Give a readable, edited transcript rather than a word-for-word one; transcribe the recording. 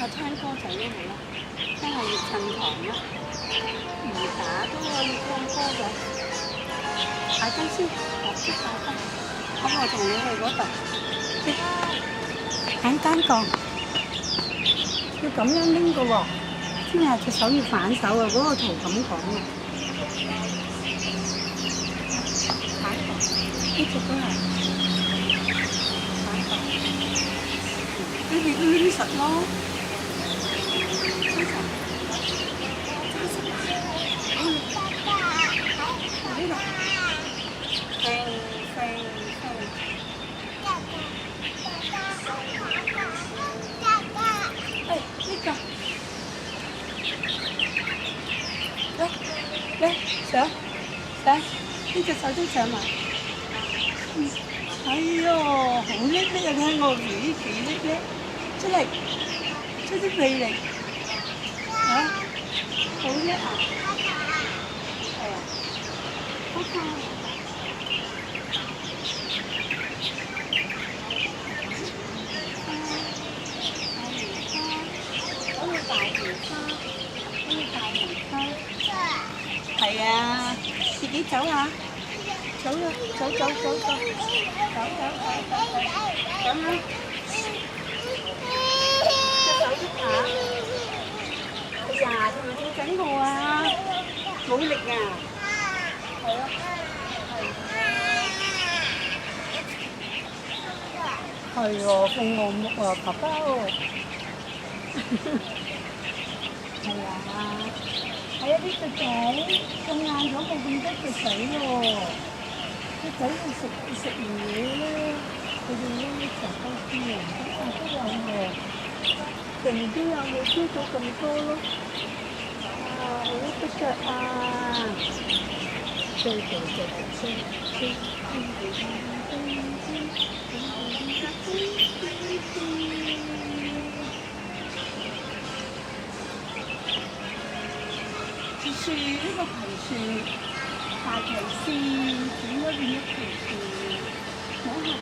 下聽歌仔都好啦，聽下葉振棠啦，唔打都可以聽歌嘅。擺低先，落住擺低。咁我同你去嗰度。簡單講，要咁樣拎嘅喎，真係隻手要反手啊！嗰個圖咁講嘅。反頭，呢隻都係反頭，跟住攣實咯。上，呢隻手都上埋。哎呦，好叻叻啊！聽我幾叻叻，出嚟，出啲鼻嚟。嚇，好叻啊！係啊，好快。大梅花，嗰個大梅花。係啊，自己走下，走啦，走啦，隻手喐下。哎呀，佢咪叫緊我啊！冇力啊！係咯，係喎，鳳凰木啊，爸爸喎。係啊。係啊！啲雀仔咁晏咗冇咁多雀仔喎，雀仔要食完嘢咧，佢哋咧成多啲啊，都有喎，成日都有冇朝早咁多咯。啊，好多雀啊！對。樹呢個藤樹，大旗線點咗變一條樹，